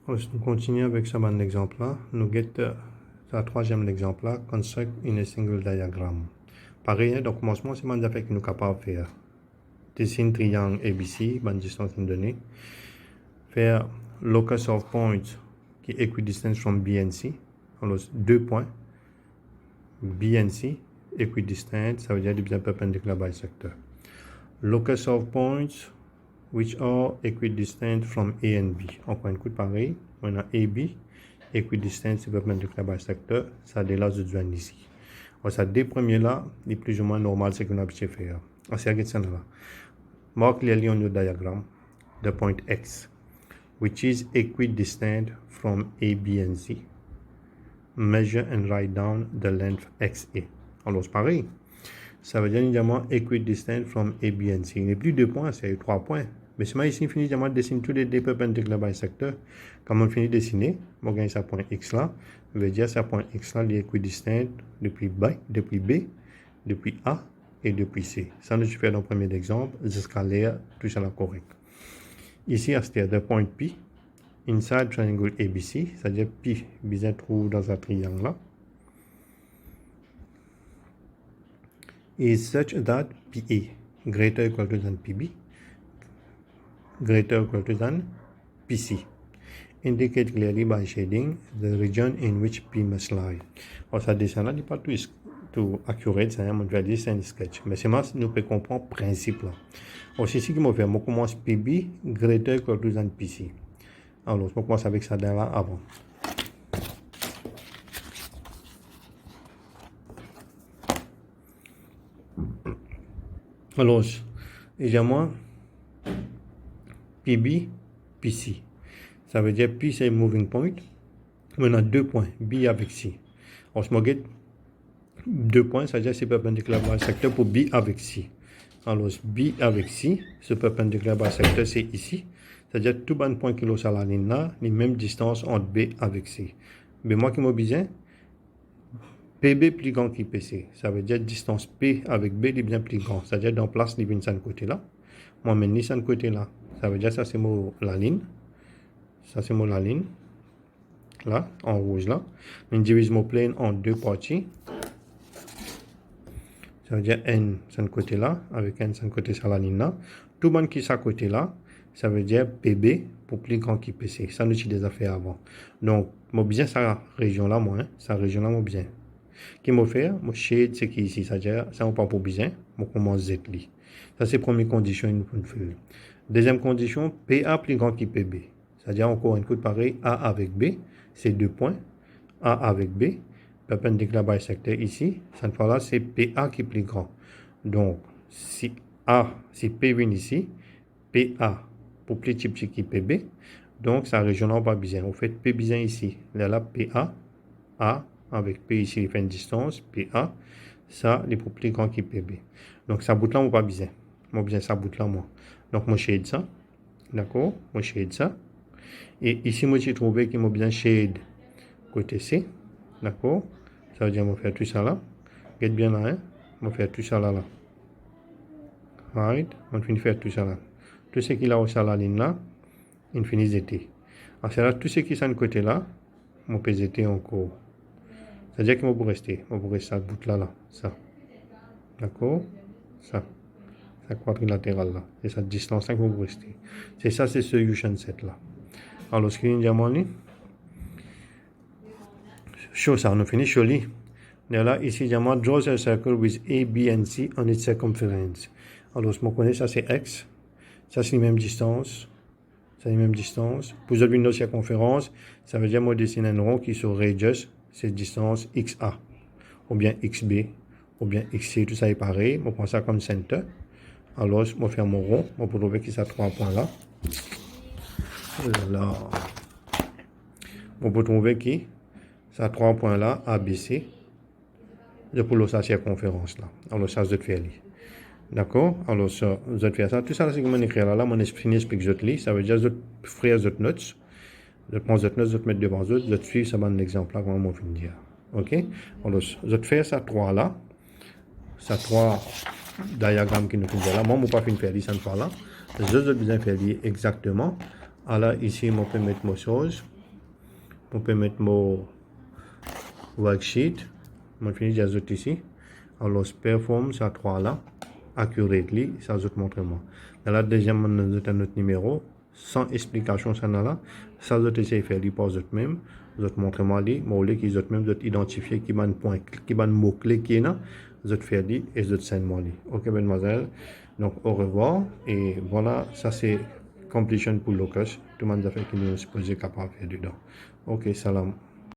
On continue avec ce bon exemple là. Nous get le troisième exemple là, construct in a single diagram. Pareil, hein, donc commencement, c'est mon affaire que nous sommes capables de faire. Dessine triangle ABC, bonne distance donnée. Faire locus of points qui est equidistant from B and C. Alors, 2 points. B and C, equidistant, ça veut dire division perpendiculaire bisector. Locus of points which are equidistant from A and B. Encore une coup pareil, on a AB, equidistant perpendiculaire bisector, ça délaisse de joindre ici. Alors, ça deux premiers là, les plus ou moins normal, c'est qu'on a pu faire. On s'est arrêté ça là. Mark clearly on your diagram the point X, which is equidistant from A, B, and C. Measure and write down the length XA. Alors, c'est pareil. Ça veut dire évidemment equidistant from A, B, and C. Il n'y a plus 2 points, c'est 3 points. Mais si moi ici, finit de dessiner tous les deux perpendiculaires bisecteurs, quand on finit de dessiner, on gagne ce point X là. Ça veut dire ce point X là, il est équidistant depuis B, depuis A et depuis C. Ça, nous fait dans le premier exemple, jusqu'à l'air, tout ça là correct. Ici, c'est le point P, inside triangle ABC, c'est-à-dire P, bien trouve dans un triangle là. Is such that PA greater or equal to than PB, greater or equal to than PC. Indicate clearly by shading the region in which P must lie. Alors, ça dessin là n'est pas tout accurate, c'est un sketch. Mais c'est moi, nous pouvons comprendre le principe là. Alors, c'est ici que je fais. Je commence PB greater or equal to than PC. Alors, je commence avec ça là avant. Alors, évidemment, PB, PC. Ça veut dire P c'est moving point. On a 2 points, B avec C. Alors, je me get 2 points, ça veut dire c'est perpendiculaire bisecteur pour B avec C. Alors, B avec C, ce perpendiculaire bisecteur c'est ici. C'est-à-dire tout bon point qui est sur la ligne là, les mêmes distances entre B avec C. Mais moi qui m'ai besoin, PB plus grand que PC. Ça veut dire distance P avec B est bien plus grand. C'est-à-dire dans place, il vient de ce côté-là. Moi, je mets ce côté-là. Ça veut dire ça, c'est la ligne. Ça, c'est la ligne. Là, en rouge, là. Je divise mon plane en 2 parties. Ça veut dire N, ce côté-là, avec N, ce côté sur la ligne là. Tout le monde qui est à côté-là, ça veut dire PB pour plus grand que PC. Ça, nous avons déjà fait avant. Donc, moi, bien, cette région-là, moi, hein, cette région-là, moi, bien. Qui m'a fait, mon shade, c'est qui ici, c'est-à-dire, ça on pas pour bien, on commence Z li. Ça c'est première condition, une faire. Deuxième condition, PA plus grand que PB. C'est-à-dire, encore une fois, pareil, A avec B, c'est 2 points. A avec B, perpendiculaire bisecteur ici, cette fois-là, c'est PA qui est plus grand. Donc, si P vient ici, PA pour plus petit que PB, donc, ça région là, pas bien. On fait P bien ici. Là, PA, A, avec P ici, il fait une distance, PA, ça, il est pour plus grand que PB. Donc, ça bout là, on pas bien. Moi, bien, ça bout là, moi. Donc, moi, shade ça. D'accord? Moi, shade ça. Et ici, moi, j'ai trouvé qu'il m'a bien shade côté C. D'accord? Ça veut dire, moi, faire tout ça là. Regarde bien là, hein? Moi, faire tout ça là, là. Right? On finit faire tout ça là. Tout ce qu'il a au la ligne là, il finit ZT. Alors, c'est là, tout ce qui est de côté là, on peut ZT encore. C'est-à-dire qu'il va rester. On va rester à bout là, là. Ça. D'accord? Ça. Ça quadrilatéral là. C'est cette distance là qu'il va rester. C'est ça, c'est ce solution set là. Alors, ce qu'il y a diamant là. Show ça, on a fini show là. Là, ici, diamant, draws a circle with A, B and C on its circumference. Alors, ce qu'on connaît, ça c'est X. Ça c'est la même distance. C'est la même distance. Pour une autre circonférence, ça veut dire moi dessiner un rond qui se radius. C'est distance XA, ou bien XB, ou bien XC, tout ça est pareil. On prend ça comme center. Alors, je vais faire mon rond. On peut trouver qu'il y a 3 points là. Là. On peut trouver qu'il y a 3 points là, ABC. Je peux le sa circonférence là. Alors, ça, je vais faire. D'accord? Alors, ça, je vais faire ça. Tout ça, c'est comme on écrit là. Mon esprit explique je te ça veut dire je ferai je notes. Je prends cette note, je te mets devant eux, je te suis, ça va un exemple là, comment on va dire. Ok? Alors, je te fais ça 3 là. Ça 3 diagrammes qui nous font là. Moi, je ne peux pas faire ça une fois là. Je vais bien faire exactement. Alors, ici, je peux mettre mes choses. on peut mettre mon worksheet. On finit déjà ici. Alors, perform ça 3 là, accurately, ça vous montre moi. Dans la deuxième, on a notre numéro, sans explication, ça là, ça vous essayer de faire, il pose même, vous montre moi, moi, qui vous même, vous identifier qui m'a point, qui m'a mot clé qui est là, vous faire dit, et vous send moi. Ok, mademoiselle. Donc, au revoir, et voilà, ça c'est completion pour Locus. Tout le monde a fait qu'il nous est supposé capable de faire dedans. Ok, salam.